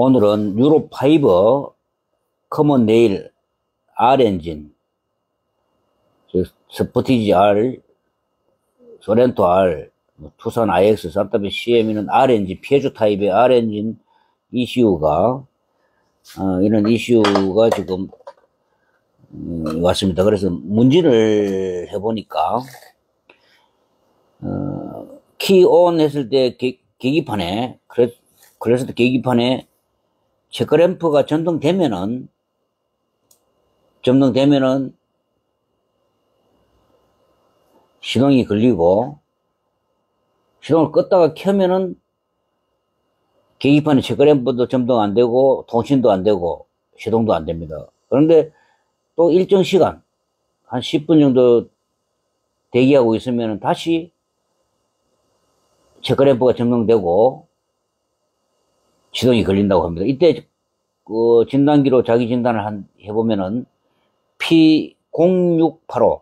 오늘은 유로5 커먼 레일 R 엔진, 스포티지 R, 소렌토 R, 투싼 IX, 산타페 CM이는 R 엔진, 피에조 타입의 R 엔진 이슈가 이런 이슈가 지금 왔습니다. 그래서 문진을 해보니까 키온 했을 때 계기판에 그래서 계기판에 체크램프가 점등되면은 시동이 걸리고, 시동을 껐다가 켜면은 계기판에 체크램프도 점등 안 되고 통신도 안 되고 시동도 안 됩니다. 그런데 또 일정 시간 한 10분 정도 대기하고 있으면 다시 체크램프가 점등되고 시동이 걸린다고 합니다. 이때 진단기로 자기 진단을 해보면은 P0685,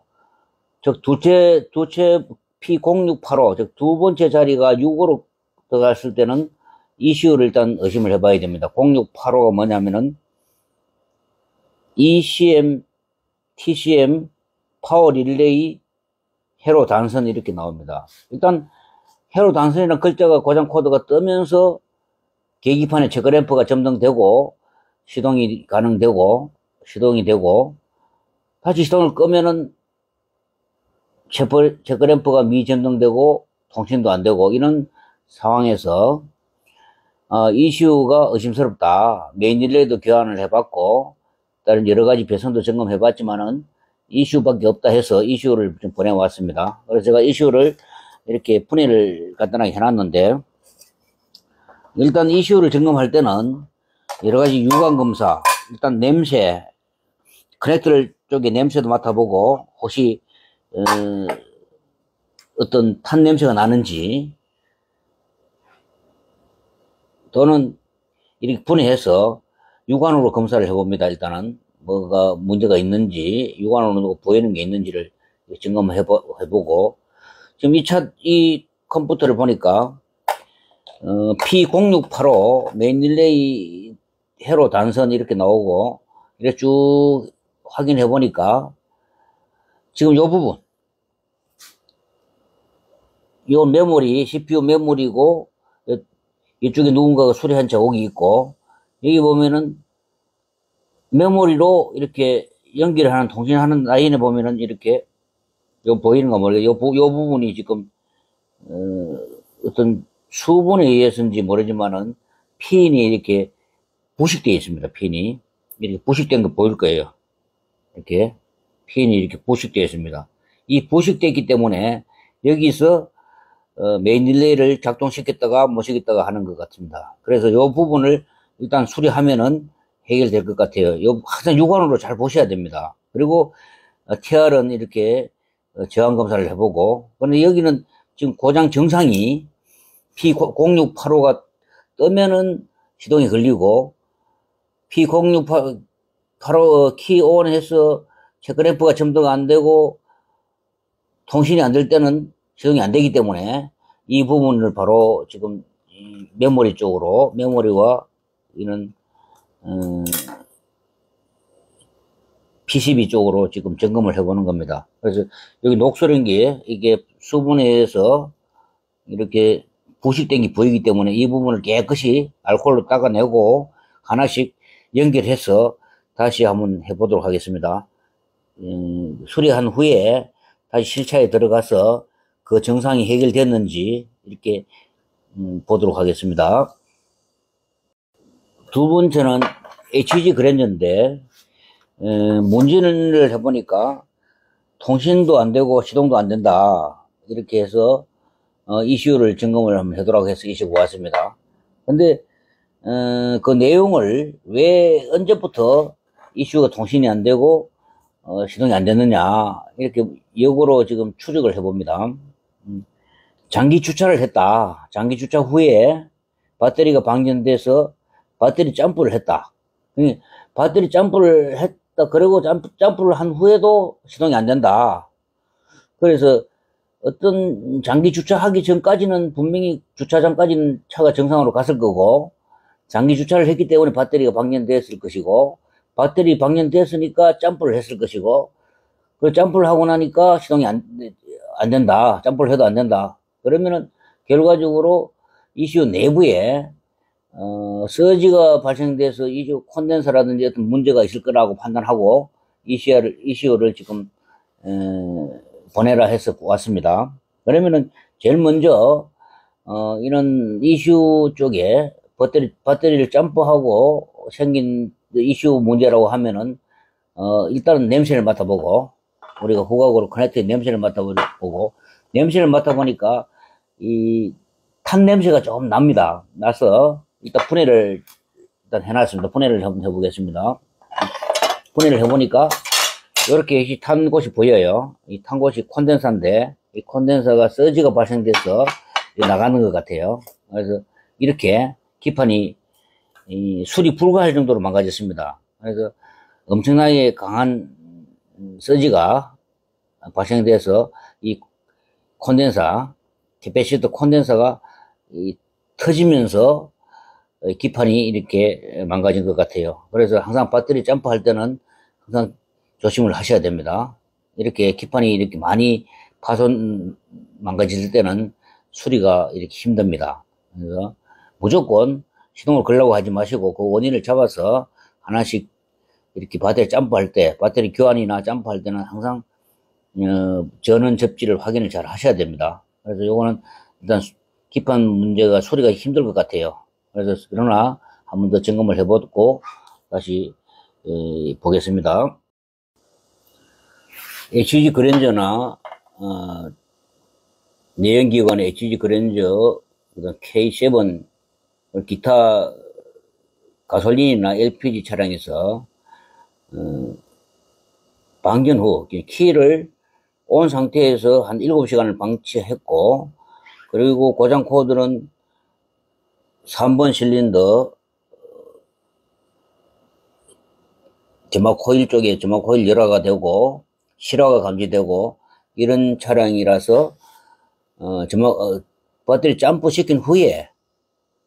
즉 두채 P0685, 즉 두 번째 자리가 6으로 들어갔을 때는 이슈를 일단 의심을 해봐야 됩니다. 0685가 뭐냐면은 ECM, TCM, 파워 릴레이, 회로 단선 이렇게 나옵니다. 일단 회로 단선이라는 글자가 고장 코드가 뜨면서 계기판에 체크램프가 점등되고 시동이 되고 다시 시동을 끄면은 체크램프가 미점등되고 통신도 안 되고 이런 상황에서 이슈가 의심스럽다. 메인 릴레이도 교환을 해봤고 다른 여러 가지 배선도 점검해봤지만은 이슈밖에 없다 해서 이슈를 좀 보내왔습니다. 그래서 제가 이슈를 이렇게 분해를 간단하게 해놨는데, 일단 이슈를 점검할 때는 여러 가지 유관 검사, 일단 냄새, 커넥터 쪽에 냄새도 맡아보고 혹시 어떤 탄 냄새가 나는지, 또는 이렇게 분해해서 육안으로 검사를 해봅니다. 일단은 뭐가 문제가 있는지, 육안으로 보이는 게 있는지를 점검을 해보고, 지금 이 컴퓨터를 보니까 P0685 메인 릴레이 회로 단선 이렇게 나오고 이렇게 쭉 확인해 보니까 지금 요 부분, 요 메모리, CPU 메모리고 이쪽에 누군가가 수리한 자국이 있고, 여기 보면은 메모리로 이렇게 연결을 하는, 통신하는 라인에 보면은 이렇게 요 보이는가 모르겠어요. 요 부분이 지금 어떤 수분에 의해서인지 모르지만은 핀이 이렇게 부식되어 있습니다. 핀이 이렇게 부식된 거 보일 거예요. 이렇게 핀이 이렇게 부식되어 있습니다. 이 부식되었기 때문에 여기서 메인 릴레이를 작동시켰다가 못 시켰다가 하는 것 같습니다. 그래서 요 부분을 일단 수리하면은 해결될 것 같아요. 항상 육안으로 잘 보셔야 됩니다. 그리고 TR은 이렇게 저항 검사를 해보고, 그런데 여기는 지금 고장 정상이 P0685가 뜨면은 시동이 걸리고, P0685 키 온 해서 체크램프가 점등 안 되고 통신이 안 될 때는 시동이 안 되기 때문에 이 부분을 바로 지금 메모리 쪽으로, 메모리와 이런 PCB 쪽으로 지금 점검을 해보는 겁니다. 그래서 여기 녹슬은 게 이게 수분에 의해서 이렇게 부식된 게 보이기 때문에 이 부분을 깨끗이 알코올로 닦아내고 하나씩 연결해서 다시 한번 해보도록 하겠습니다. 수리한 후에 다시 실차에 들어가서 그 정상이 해결됐는지 이렇게 보도록 하겠습니다. 두 번째는 HG 그랜저인데, 문진을 해보니까 통신도 안 되고 시동도 안 된다 이렇게 해서 이슈를 점검을 한번 하도록 해서 이슈가 왔습니다. 근데 그 내용을 왜 언제부터 이슈가 통신이 안 되고 시동이 안 됐느냐 이렇게 역으로 지금 추적을 해봅니다. 장기 주차를 했다. 장기 주차 후에 배터리가 방전돼서 배터리 점프를 했다. 배터리 점프를 했다. 그리고 점프를 한 후에도 시동이 안 된다. 그래서 어떤 장기 주차하기 전까지는 분명히 주차장까지는 차가 정상으로 갔을 거고, 장기 주차를 했기 때문에 배터리가 방전됐을 것이고, 배터리 방전됐으니까 점프를 했을 것이고, 그 점프를 하고 나니까 시동이 안 된다. 점프를 해도 안 된다. 그러면은 결과적으로 ECU 내부에 서지가 발생돼서 ECU 콘덴서라든지 어떤 문제가 있을 거라고 판단하고 ECU를 지금 보내라 해서 왔습니다. 그러면은 제일 먼저 이런 ECU 쪽에 배터리를 점프하고 생긴 ECU 문제라고 하면은 일단은 냄새를 맡아보고, 우리가 후각으로 커넥터의 냄새를 맡아보고, 냄새를 맡아보니까 이 탄 냄새가 좀 납니다. 나서 일단 분해를 일단 해놨습니다. 분해를 한번 해보겠습니다. 분해를 해보니까 이렇게 탄 곳이 보여요. 이 탄 곳이 콘덴서인데, 이 콘덴서가 서지가 발생돼서 나가는 것 같아요. 그래서 이렇게 기판이 수리 불가할 정도로 망가졌습니다. 그래서 엄청나게 강한 서지가 발생돼서 이 콘덴서, 캐패시터 콘덴서가 터지면서 기판이 이렇게 망가진 것 같아요. 그래서 항상 배터리 점프할 때는 항상 조심을 하셔야 됩니다. 이렇게 기판이 이렇게 많이 망가질 때는 수리가 이렇게 힘듭니다. 그래서 무조건 시동을 걸라고 하지 마시고 그 원인을 잡아서 하나씩 이렇게 배터리 점프할 때, 배터리 교환이나 점프할 때는 항상 전원 접지를 확인을 잘 하셔야 됩니다. 그래서 요거는 일단 기판 문제가 소리가 힘들 것 같아요. 그래서 그러나 한 번 더 점검을 해보고 다시 보겠습니다. HG 그랜저나 내연기관의 HG 그랜저, 그다음 K7, 기타 가솔린이나 LPG 차량에서 방전 후 키를 온 상태에서 한 7시간을 방치했고, 그리고 고장 코드는 3번 실린더 점막 코일 쪽에 점막 코일 열화가 되고 실화가 감지되고 이런 차량이라서 배터리 점프 시킨 후에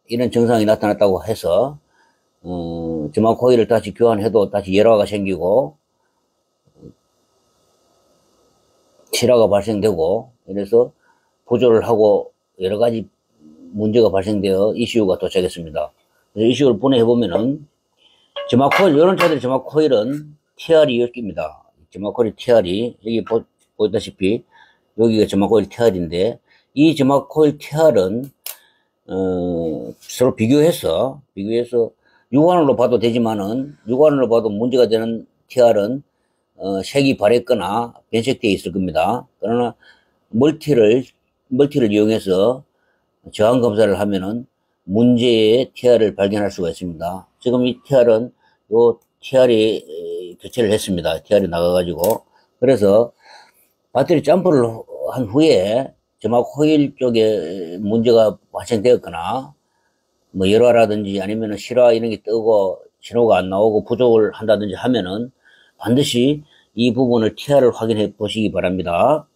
이런 증상이 나타났다고 해서 점막 코일을 다시 교환해도 다시 열화가 생기고 실화가 발생되고 이래서 보조를 하고 여러 가지 문제가 발생되어 ECU가 도착했습니다. 그래서 ECU를 분해해보면은 점막 코일, 이런 차들의 점막 코일은 TR이 10개입니다. 점막 코일 TR이, 여기 보다시피 여기가 점막 코일 TR인데 이 점막 코일 TR은 서로 비교해서 육안으로 봐도 되지만은 육안으로 봐도 문제가 되는 TR은 색이 바랬거나 변색되어 있을 겁니다. 그러나 멀티를 이용해서 저항 검사를 하면은 문제의 TR을 발견할 수가 있습니다. 지금 이 TR은 요 TR이 교체를 했습니다. TR이 나가가지고. 그래서 배터리 점프를 한 후에 점막 코일 쪽에 문제가 발생되었거나 뭐 열화라든지 아니면 실화 이런 게 뜨고 신호가 안 나오고 부족을 한다든지 하면은 반드시 이 부분을 TR을 확인해 보시기 바랍니다.